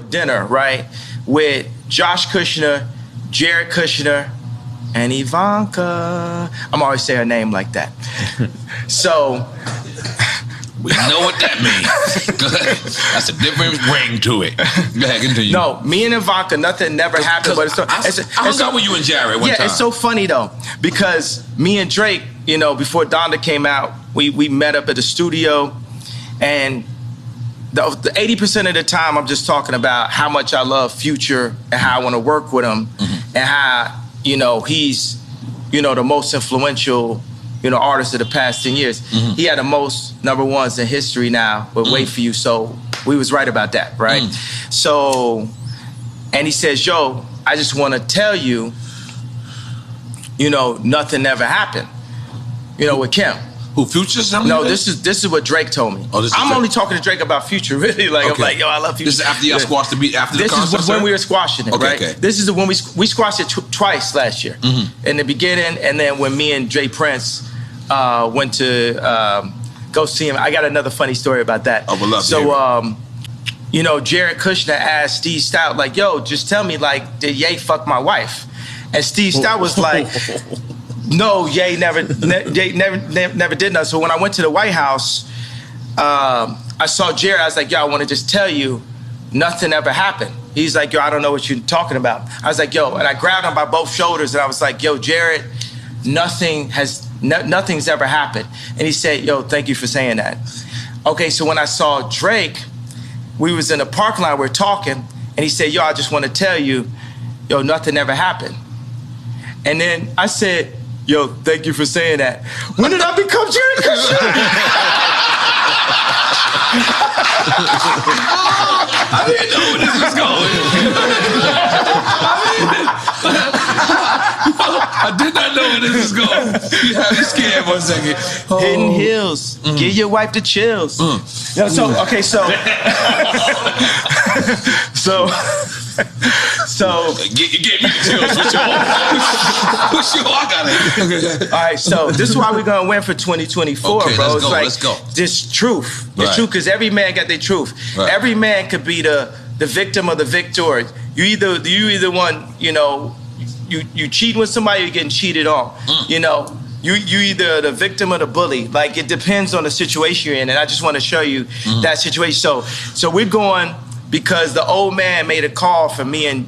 dinner, right, with Josh Kushner, Jared Kushner, and Ivanka. I'm always saying her name like that. So we know what that means. That's a different ring to it. Go ahead, continue. No, me and Ivanka, nothing never happened. But I hung out with you and Jared one time. Yeah, it's so funny though, because me and Drake, you know, before Donda came out, we met up at the studio, and the 80% of the time I'm just talking about how much I love Future and how I want to work with him, and how, you know, he's, you know, the most influential, you know, artist of the past 10 years. He had the most number ones in history now, but Wait For You, so we was right about that, right? So, and he says, yo, I just want to tell you, you know, nothing ever happened, you know, with Kim. Who, Future? No, this is what Drake told me. Oh, I'm only talking to Drake about Future, really. Like, okay. I'm like, yo, I love Future. This is after y'all squashed the beat, after the concert? This is when we were squashing it, right? Okay. This is when we squashed it twice last year. In the beginning, and then when me and Jay Prince went to go see him. I got another funny story about that. I would love to So, you know, Jared Kushner asked Steve Stout, like, yo, just tell me, like, did Ye fuck my wife? And Steve Stout was like, no, Ye never did nothing. So when I went to the White House, I saw Jared. I was like, yo, I want to just tell you, nothing ever happened. He's like, yo, I don't know what you're talking about. I was like, yo, and I grabbed him by both shoulders, and I was like, yo, Jared, nothing's ever happened. And he said, yo, thank you for saying that. Okay, so when I saw Drake, we was in the parking lot, we were talking, and he said, yo, I just want to tell you, yo, nothing ever happened. And then I said, yo, thank you for saying that. When did I become Jared Kushner? I didn't know where this was going. I did not know where this was going. You had me scared for a second. Hidden Hills. Give your wife the chills. You know, so, okay, so... You gave me the chills. What's your I got it. All right, so this is why we're gonna win for 2024, okay, bro. Let's go. This truth. The truth, because every man got their truth. Right. Every man could be the victim or the victor. You either one, you know, you cheat with somebody, you're getting cheated on. You know, you either the victim or the bully. Like, it depends on the situation you're in, and I just want to show you that situation. So we're going because the old man made a call for me and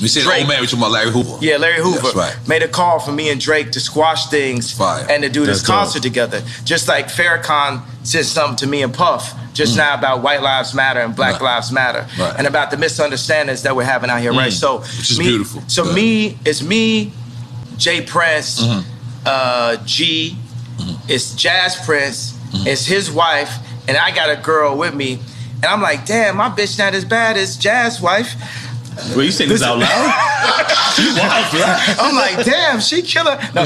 you said Drake. Old man, we're talking about Larry Hoover. Yeah, Larry Hoover. That's right. Made a call for me and Drake to squash things and to do this concert together. Just like Farrakhan said something to me and Puff just now about White Lives Matter and Black Lives Matter and about the misunderstandings that we're having out here, right? So, which is beautiful. So it's me, Jay Prince, G, it's Jazz Prince, it's his wife, and I got a girl with me. And I'm like, damn, my bitch not as bad as Jazz's wife. Were you saying this out loud? I'm like, damn, she killer. No,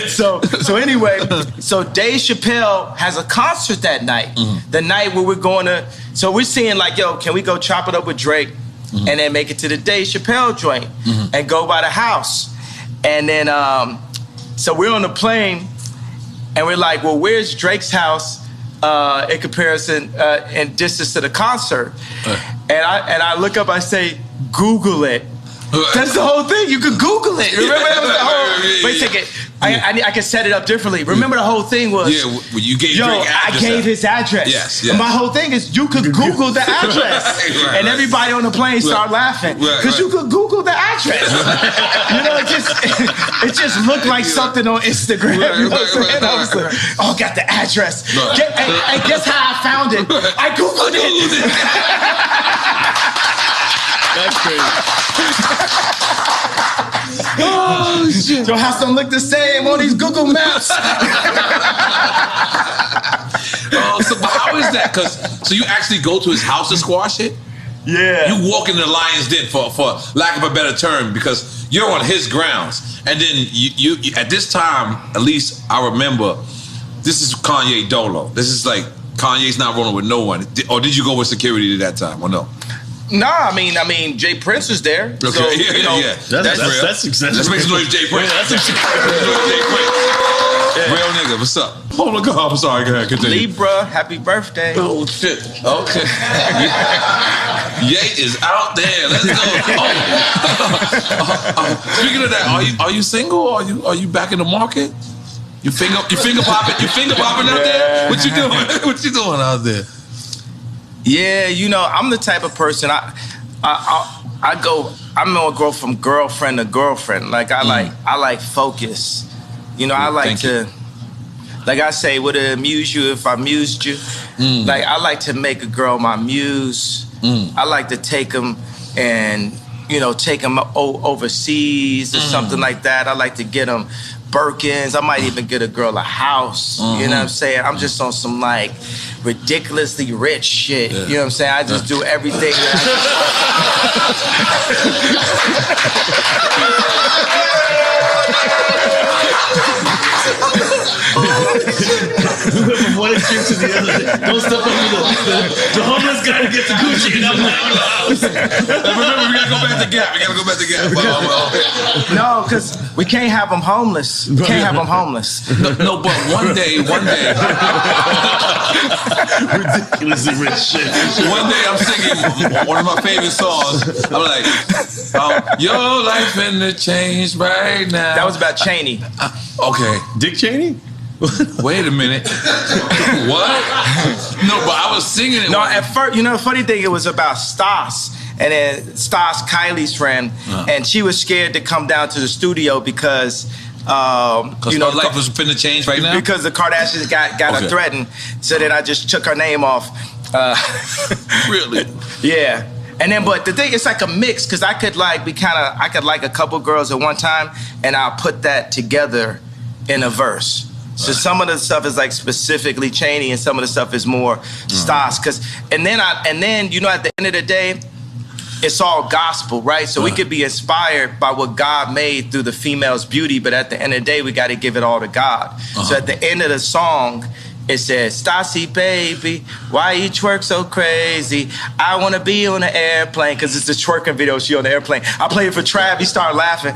so anyway, so Dave Chappelle has a concert that night. The night where we're going to, so we're seeing like, yo, can we go chop it up with Drake and then make it to the Dave Chappelle joint and go by the house? And then, so we're on the plane and we're like, well, where's Drake's house? In comparison, in distance to the concert, and I look up, I say, Google it. That's the whole thing. You could Google it. Remember that was the whole. Wait a second. I can set it up differently. Remember the whole thing was. Yeah, well, you gave Drake address. I gave his address. Yes. And my whole thing is you could Google the address, and everybody on the plane started laughing because you could Google the address. You know, it just looked like something on Instagram. You know what I'm saying? I was like, oh, got the address. And guess how I found it? I Googled it. That's crazy. Oh shit! Your house don't look the same on these Google Maps. So but how is that? So you actually go to his house to squash it? Yeah. You walk in the lion's den for lack of a better term because you're on his grounds, and then you at this time, at least I remember, this is Kanye Dolo. This is like Kanye's not rolling with no one. Or did you go with security at that time? Or no? Nah, I mean, Jay Prince is there. Okay, so, yeah. That's successful. Let's make some noise, Jay Prince. That's Jay Prince. Real nigga, what's up? Oh my God, I'm sorry, go ahead, continue. Libra, happy birthday. Oh shit, okay. Ye is out there, let's go. Speaking of that, are you single? Are you back in the market? You finger popping out there? What you doing? What you doing out there? Yeah, you know, I'm the type of person I'm gonna go from girlfriend to girlfriend. Like I like focus. You know, I like to, like I say, would it amuse you if I amused you? Like I like to make a girl my muse. I like to take them and, you know, take them overseas or something like that. I like to get them Birkins. I might even get a girl a house. You know what I'm saying? I'm just on some like ridiculously rich shit. You know what I'm saying? I just do everything. We went from one extreme to the other. Don't step over the homeless guy to get the Gucci. And I'm like, remember, we gotta go back to Gap. No, because we can't have them homeless. We can't have them homeless. No, but one day. ridiculously rich shit. One day I'm singing one of my favorite songs. I'm like, your life finna change right now. That was about Cheney. Okay. Dick Cheney? Wait a minute. What? No, but I was singing it. No, at first, you know, the funny thing, it was about Stas. And then Stas, Kylie's friend, and she was scared to come down to the studio because you know, her life was finna change right now? Because the Kardashians got her threatened. So then I just took her name off. Really? Yeah. And then, but the thing, it's like a mix, because I could like a couple girls at one time, and I'll put that together in a verse. So some of the stuff is like specifically Cheney, and some of the stuff is more Stas. And then you know, at the end of the day, it's all gospel, right? So we could be inspired by what God made through the female's beauty, but at the end of the day, we got to give it all to God. So at the end of the song, it says, Stassi, baby, why you twerk so crazy? I want to be on an airplane, because it's a twerking video, she on the airplane. I played it for Trav, he started laughing.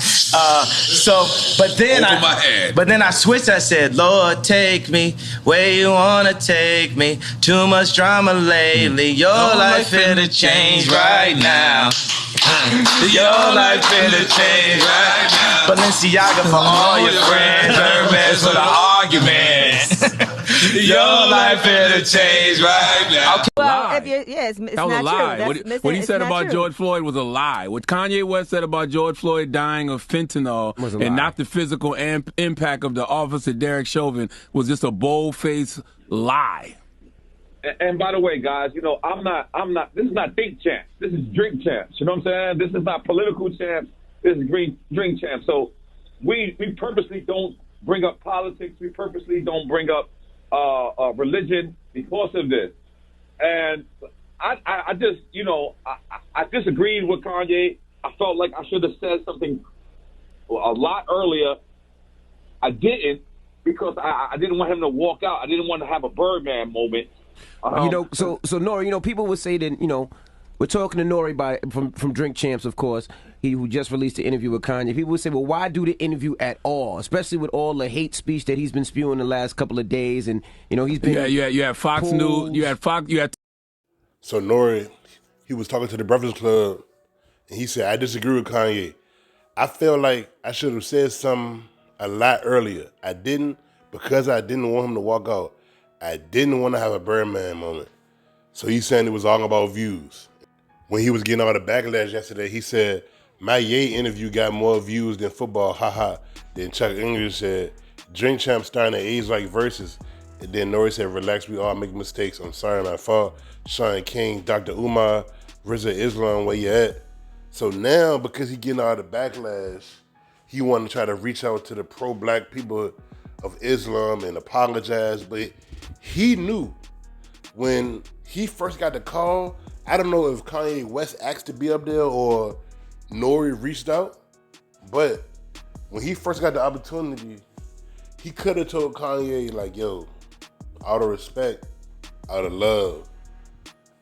But then I switched, I said, Lord, take me where you want to take me. Too much drama lately, your life finna change right now. Your life finna change right now. Balenciaga for all your friends, Hermes for the arguments. Your life finna change right now. Okay. Well, it's that was not a lie. True. What he said about true. George Floyd was a lie. What Kanye West said about George Floyd dying of fentanyl and not the physical impact of the officer Derek Chauvin was just a bold-faced lie. And by the way, guys, you know, I'm not, this is not think champs. This is drink champs. You know what I'm saying? This is not political champs. This is drink champs. So we purposely don't bring up politics. We purposely don't bring up religion because of this. And I just, you know, I disagreed with Kanye. I felt like I should have said something a lot earlier. I didn't, because I didn't want him to walk out. I didn't want to have a Birdman moment. You know, so Nore, you know, people would say that, you know, we're talking to Nore from Drink Champs, of course, who just released the interview with Kanye. People would say, well, why do the interview at all, especially with all the hate speech that he's been spewing the last couple of days, and you know he's been. You had Fox News, you had Fox, you had. So Nore, he was talking to the Breakfast Club, and he said, "I disagree with Kanye. I feel like I should have said something a lot earlier. I didn't, because I didn't want him to walk out. I didn't want to have a Birdman moment." So he's saying it was all about views. When he was getting all the backlash yesterday, he said, "My Ye interview got more views than football, haha." Then Chuck English said, "Drink Champ starting to age like verses." And then Nore said, "Relax, we all make mistakes. I'm sorry, my fault." Sean King, Dr. Umar, Rizza Islam, where you at? So now, because he getting all the backlash, he want to try to reach out to the pro-black people of Islam and apologize. But he knew when he first got the call, I don't know if Kanye West asked to be up there or Nore reached out, but when he first got the opportunity, he could have told Kanye, like, yo, out of respect, out of love,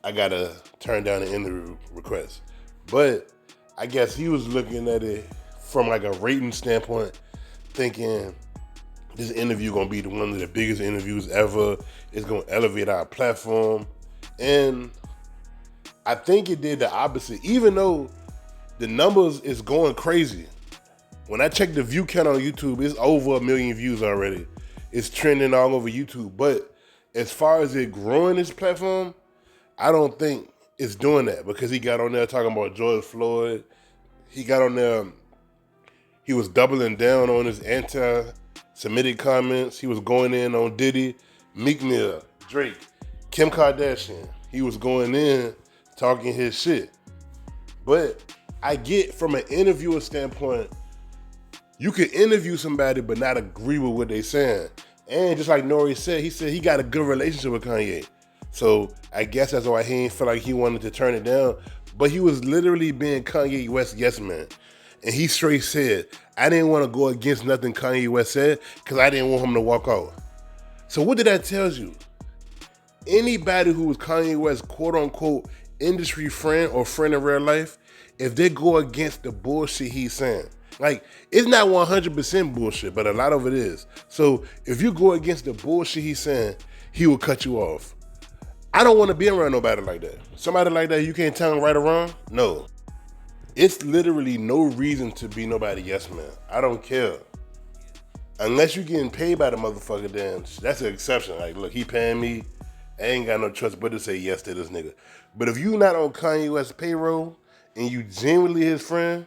I gotta turn down the interview request. But I guess he was looking at it from like a rating standpoint, thinking this interview gonna be one of the biggest interviews ever. It's gonna elevate our platform. And I think it did the opposite. Even though the numbers is going crazy. When I check the view count on YouTube, it's over 1 million views already. It's trending all over YouTube. But as far as it growing this platform, I don't think it's doing that, because he got on there talking about George Floyd. He got on there, he was doubling down on his anti-Semitic comments. He was going in on Diddy, Meek Mill, Drake, Kim Kardashian. He was going in talking his shit. But I get, from an interviewer standpoint, you can interview somebody but not agree with what they saying. And just like Nore said, he said he got a good relationship with Kanye. So I guess that's why he ain't feel like he wanted to turn it down. But he was literally being Kanye West yes man. And he straight said, I didn't want to go against nothing Kanye West said because I didn't want him to walk out. So what did that tell you? Anybody who was Kanye West's quote unquote industry friend or friend in real life, if they go against the bullshit he's saying, like, it's not 100% bullshit, but a lot of it is. So if you go against the bullshit he's saying, he will cut you off. I don't want to be around nobody like that. Somebody like that, you can't tell him right or wrong? No. It's literally no reason to be nobody yes man. I don't care. Unless you're getting paid by the motherfucker, then that's an exception. Like, look, he paying me. I ain't got no choice but to say yes to this nigga. But if you not on Kanye West's payroll and you genuinely his friend,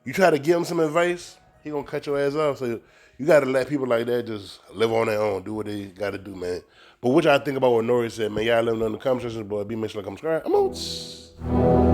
you try to give him some advice, he gonna cut your ass off. So you gotta let people like that just live on their own, do what they gotta do, man. But what y'all think about what Nore said, man? Y'all let me know in the comment section, boy. Be make sure to come subscribe. I'm out.